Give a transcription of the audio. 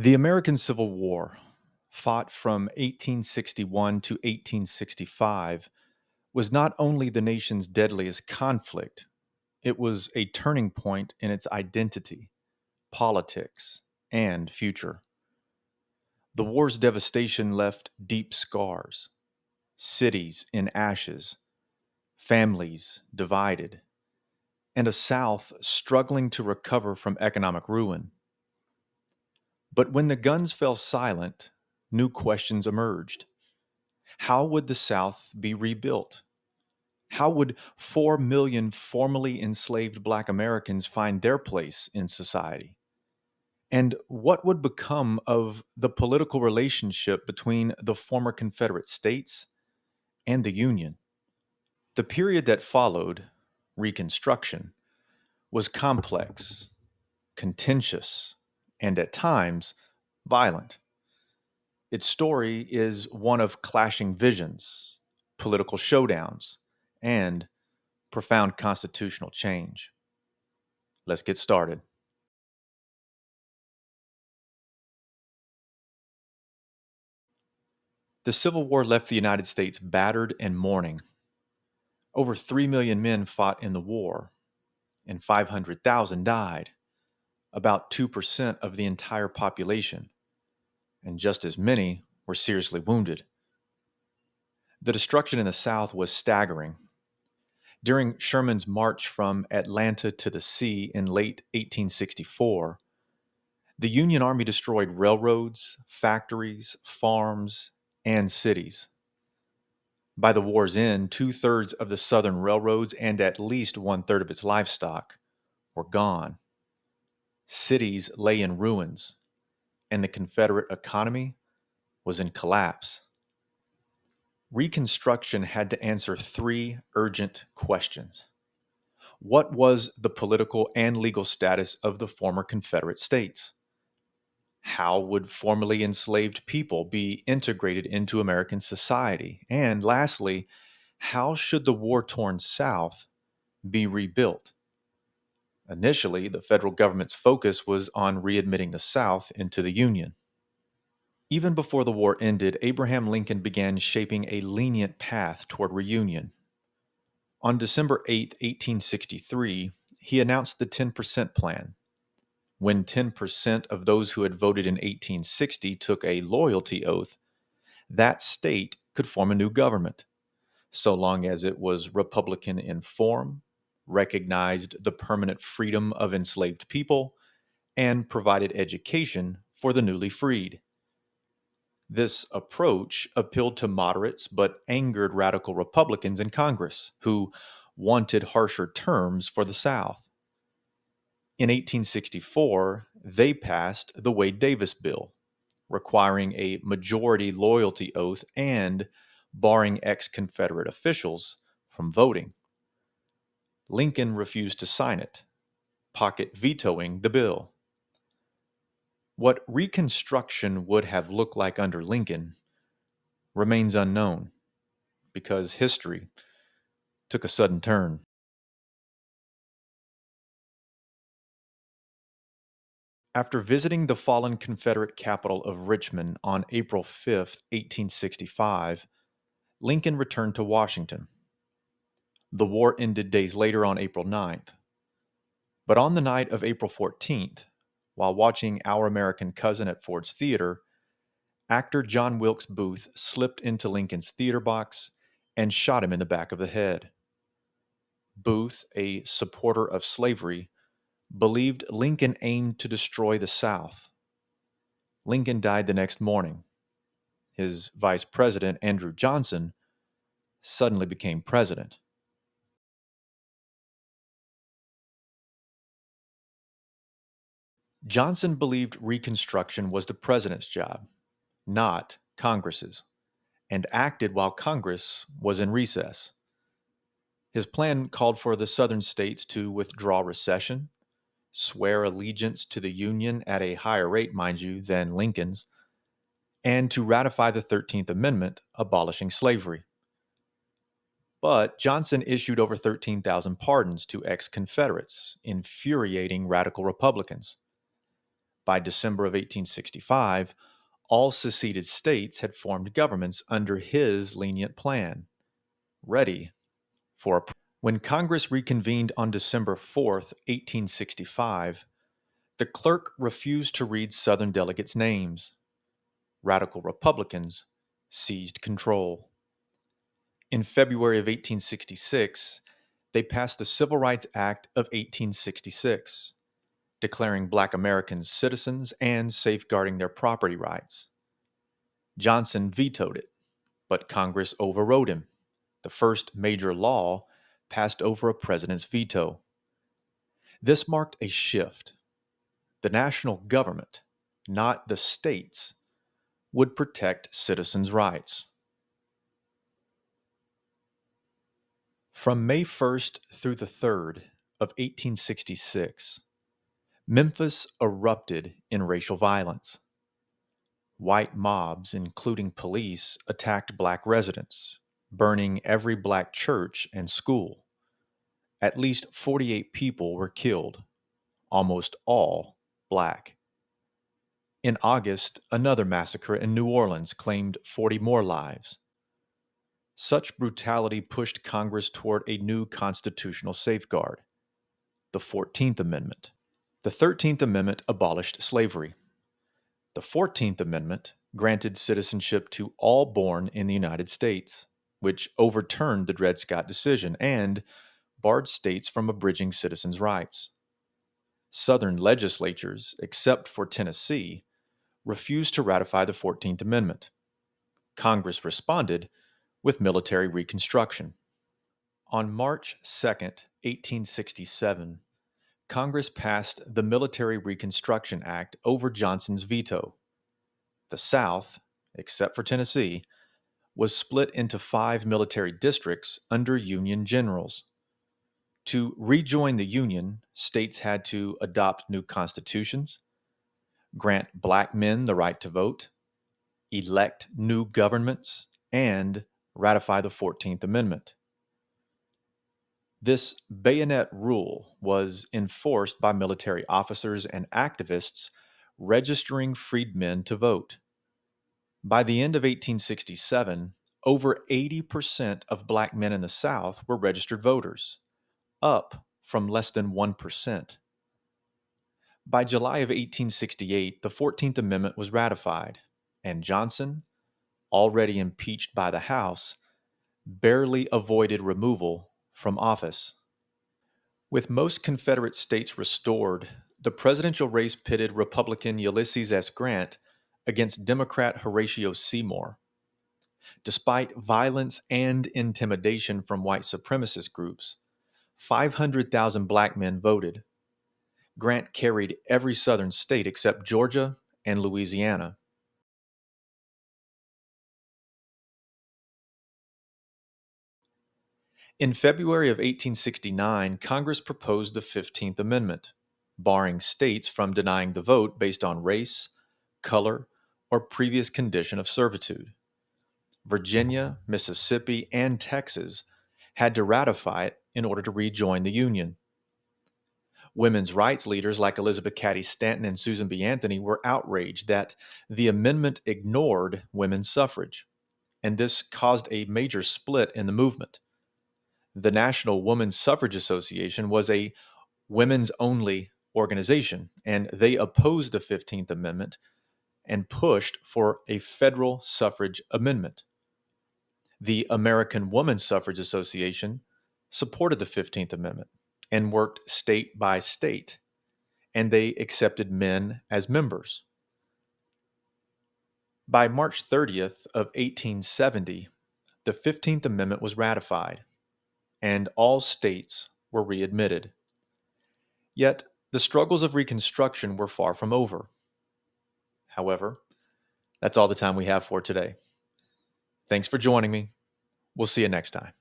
The American Civil War, fought from 1861 to 1865, was not only the nation's deadliest conflict, it was a turning point in its identity, politics, and future. The war's devastation left deep scars, cities in ashes, families divided, and a South struggling to recover from economic ruin. But when the guns fell silent, new questions emerged. How would the South be rebuilt? How would 4 million formerly enslaved Black Americans find their place in society? And what would become of the political relationship between the former Confederate states and the Union? The period that followed, Reconstruction, was complex, contentious, and at times violent. Its story is one of clashing visions, political showdowns, and profound constitutional change. Let's get started. The Civil War left the United States battered and mourning. Over 3 million men fought in the war, and 500,000 died, about 2% of the entire population, and just as many were seriously wounded. The destruction in the South was staggering. During Sherman's march from Atlanta to the sea in late 1864, the Union Army destroyed railroads, factories, farms, and cities. By the war's end, two-thirds of the Southern railroads and at least one-third of its livestock were gone. Cities lay in ruins, and the Confederate economy was in collapse. Reconstruction had to answer three urgent questions. What was the political and legal status of the former Confederate states? How would formerly enslaved people be integrated into American society? And lastly, how should the war torn South be rebuilt? Initially, the federal government's focus was on readmitting the South into the Union. Even before the war ended, Abraham Lincoln began shaping a lenient path toward reunion. On December 8, 1863, he announced the 10% plan. When 10% of those who had voted in 1860 took a loyalty oath, that state could form a new government, so long as it was Republican in form, recognized the permanent freedom of enslaved people, and provided education for the newly freed. This approach appealed to moderates but angered radical Republicans in Congress, who wanted harsher terms for the South. In 1864, they passed the Wade-Davis Bill, requiring a majority loyalty oath and barring ex-Confederate officials from voting. Lincoln refused to sign it, pocket vetoing the bill. What Reconstruction would have looked like under Lincoln remains unknown because history took a sudden turn. After visiting the fallen Confederate capital of Richmond on April 5, 1865, Lincoln returned to Washington. The war ended days later on April 9th. But on the night of April 14th, while watching Our American Cousin at Ford's Theater, actor John Wilkes Booth slipped into Lincoln's theater box and shot him in the back of the head. Booth, a supporter of slavery, believed Lincoln aimed to destroy the South. Lincoln died the next morning. His vice president, Andrew Johnson, suddenly became president. Johnson believed Reconstruction was the president's job, not Congress's, and acted while Congress was in recess. His plan called for the Southern states to withdraw recession, swear allegiance to the Union at a higher rate, mind you, than Lincoln's, and to ratify the 13th Amendment abolishing slavery. But Johnson issued over 13,000 pardons to ex Confederates, infuriating radical Republicans. By December of 1865, all seceded states had formed governments under his lenient plan, ready for a. When Congress reconvened on December 4th, 1865, the clerk refused to read Southern delegates' names. Radical Republicans seized control. In February of 1866, they passed the Civil Rights Act of 1866, declaring Black Americans citizens and safeguarding their property rights. Johnson vetoed it, but Congress overrode him. The first major law passed over a president's veto. This marked a shift. The national government, not the states, would protect citizens' rights. From May 1st through the 3rd of 1866, Memphis erupted in racial violence. White mobs, including police, attacked black residents, burning every black church and school. At least 48 people were killed, almost all black. In August, another massacre in New Orleans claimed 40 more lives. Such brutality pushed Congress toward a new constitutional safeguard, the 14th Amendment. The 13th Amendment abolished slavery. The 14th Amendment granted citizenship to all born in the United States, which overturned the Dred Scott decision and barred states from abridging citizens' rights. Southern legislatures, except for Tennessee, refused to ratify the 14th Amendment. Congress responded with military reconstruction. On March 2nd, 1867, Congress passed the Military Reconstruction Act over Johnson's veto. The South, except for Tennessee, was split into 5 military districts under Union generals. To rejoin the Union, states had to adopt new constitutions, grant black men the right to vote, elect new governments, and ratify the 14th Amendment. This bayonet rule was enforced by military officers and activists registering freedmen to vote. By the end of 1867, over 80% of black men in the South were registered voters, up from less than 1%. By July of 1868, the 14th Amendment was ratified, and Johnson, already impeached by the House, barely avoided removal from office. With most Confederate states restored, the presidential race pitted Republican Ulysses S. Grant against Democrat Horatio Seymour. Despite violence and intimidation from white supremacist groups, 500,000 black men voted. Grant carried every southern state except Georgia and Louisiana. In February of 1869, Congress proposed the 15th Amendment, barring states from denying the vote based on race, color, or previous condition of servitude. Virginia, Mississippi, and Texas had to ratify it in order to rejoin the Union. Women's rights leaders like Elizabeth Cady Stanton and Susan B. Anthony were outraged that the amendment ignored women's suffrage, and this caused a major split in the movement. The National Women's Suffrage Association was a women's only organization, and they opposed the 15th Amendment and pushed for a federal suffrage amendment. The American Women's Suffrage Association supported the 15th Amendment and worked state by state, and they accepted men as members. By March 30th of 1870, the 15th Amendment was ratified, and all states were readmitted. Yet, the struggles of Reconstruction were far from over. However, that's all the time we have for today. Thanks for joining me. We'll see you next time.